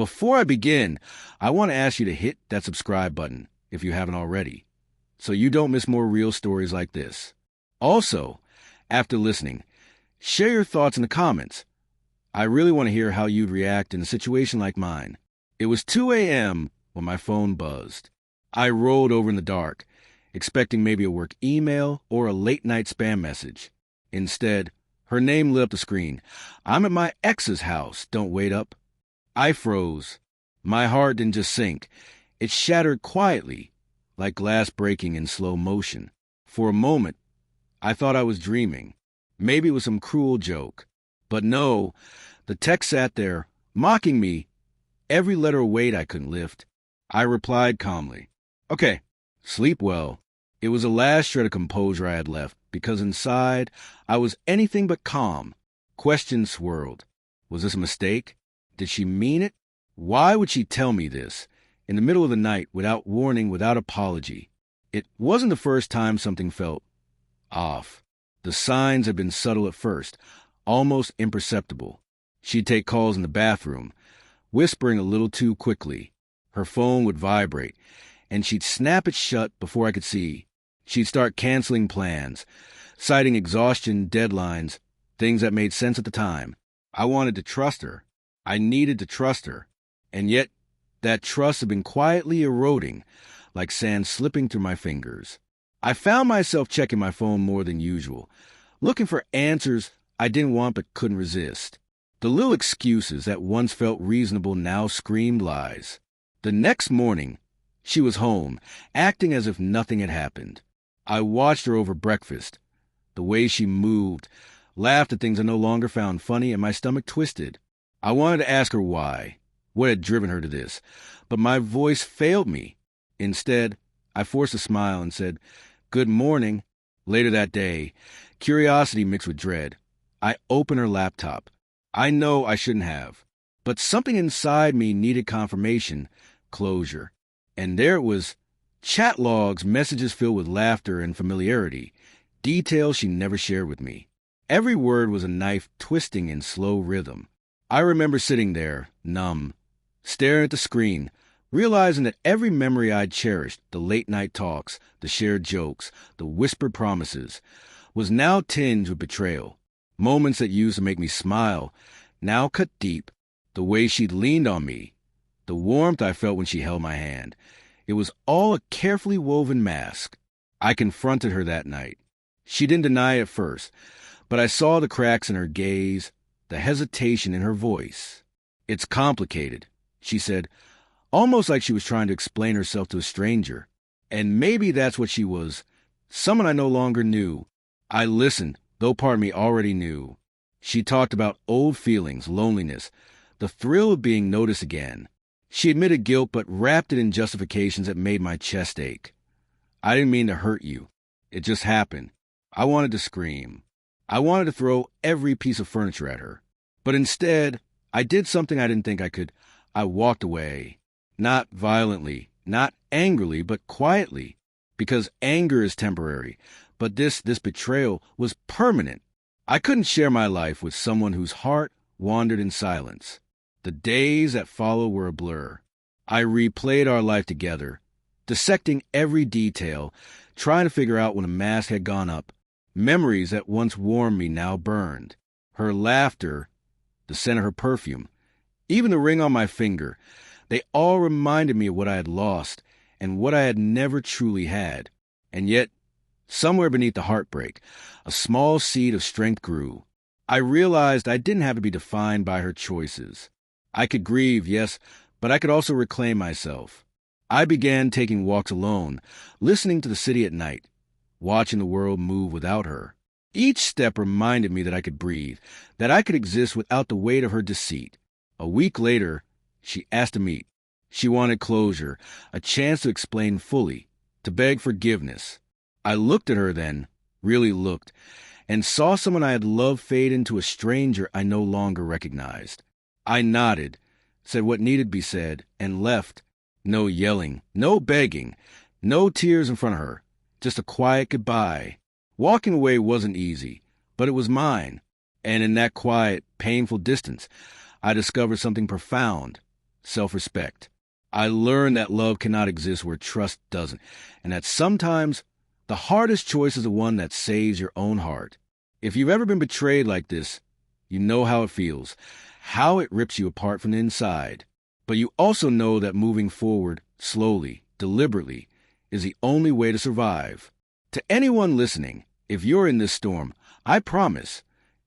Before I begin, I want to ask you to hit that subscribe button if you haven't already, so you don't miss more real stories like this. Also, after listening, share your thoughts in the comments. I really want to hear how you'd react in a situation like mine. It was 2 a.m. when my phone buzzed. I rolled over in the dark, expecting maybe a work email or a late-night spam message. Instead, her name lit up the screen. "I'm at my ex's house. Don't wait up." I froze. My heart didn't just sink. It shattered quietly, like glass breaking in slow motion. For a moment, I thought I was dreaming. Maybe it was some cruel joke. But no, the text sat there, mocking me, every letter of weight I couldn't lift. I replied calmly, "Okay, sleep well." It was the last shred of composure I had left, because inside I was anything but calm. Questions swirled. Was this a mistake? Did she mean it? Why would she tell me this, in the middle of the night, without warning, without apology? It wasn't the first time something felt off. The signs had been subtle at first, almost imperceptible. She'd take calls in the bathroom, whispering a little too quickly. Her phone would vibrate, and she'd snap it shut before I could see. She'd start canceling plans, citing exhaustion, deadlines, things that made sense at the time. I wanted to trust her. I needed to trust her. And yet, that trust had been quietly eroding, like sand slipping through my fingers. I found myself checking my phone more than usual, looking for answers I didn't want but couldn't resist. The little excuses that once felt reasonable now screamed lies. The next morning, she was home, acting as if nothing had happened. I watched her over breakfast. The way she moved, laughed at things I no longer found funny, and my stomach twisted. I wanted to ask her why, what had driven her to this, but my voice failed me. Instead, I forced a smile and said, "Good morning." Later that day, curiosity mixed with dread, I opened her laptop. I know I shouldn't have, but something inside me needed confirmation, closure. And there it was, chat logs, messages filled with laughter and familiarity, details she never shared with me. Every word was a knife twisting in slow rhythm. I remember sitting there, numb, staring at the screen, realizing that every memory I'd cherished, the late-night talks, the shared jokes, the whispered promises, was now tinged with betrayal. Moments that used to make me smile now cut deep. The way she'd leaned on me, the warmth I felt when she held my hand. It was all a carefully woven mask. I confronted her that night. She didn't deny it at first, but I saw the cracks in her gaze, the hesitation in her voice. "It's complicated," she said, almost like she was trying to explain herself to a stranger. And maybe that's what she was, someone I no longer knew. I listened, though part of me already knew. She talked about old feelings, loneliness, the thrill of being noticed again. She admitted guilt, but wrapped it in justifications that made my chest ache. "I didn't mean to hurt you. It just happened." I wanted to scream. I wanted to throw every piece of furniture at her. But instead, I did something I didn't think I could. I walked away. Not violently, not angrily, but quietly. Because anger is temporary. But this betrayal was permanent. I couldn't share my life with someone whose heart wandered in silence. The days that followed were a blur. I replayed our life together, dissecting every detail, trying to figure out when a mask had gone up. Memories that once warmed me now burned. Her laughter, the scent of her perfume, even the ring on my finger, they all reminded me of what I had lost and what I had never truly had. And yet, somewhere beneath the heartbreak, a small seed of strength grew. I realized I didn't have to be defined by her choices. I could grieve, yes, but I could also reclaim myself. I began taking walks alone, listening to the city at night, watching the world move without her. Each step reminded me that I could breathe, that I could exist without the weight of her deceit. A week later, she asked to meet. She wanted closure, a chance to explain fully, to beg forgiveness. I looked at her then, really looked, and saw someone I had loved fade into a stranger I no longer recognized. I nodded, said what needed to be said, and left. No yelling, no begging, no tears in front of her. Just a quiet goodbye. Walking away wasn't easy, but it was mine. And in that quiet, painful distance, I discovered something profound. self-respect. I learned that love cannot exist where trust doesn't, and that sometimes the hardest choice is the one that saves your own heart. If you've ever been betrayed like this, you know how it feels, how it rips you apart from the inside. But you also know that moving forward, slowly, deliberately, is the only way to survive. To anyone listening, if you're in this storm, I promise,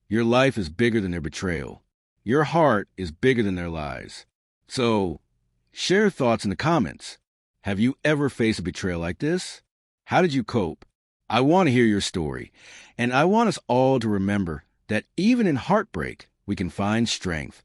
your life is bigger than their betrayal. Your heart is bigger than their lies. So, share thoughts in the comments. Have you ever faced a betrayal like this? How did you cope? I want to hear your story, and I want us all to remember that even in heartbreak, we can find strength.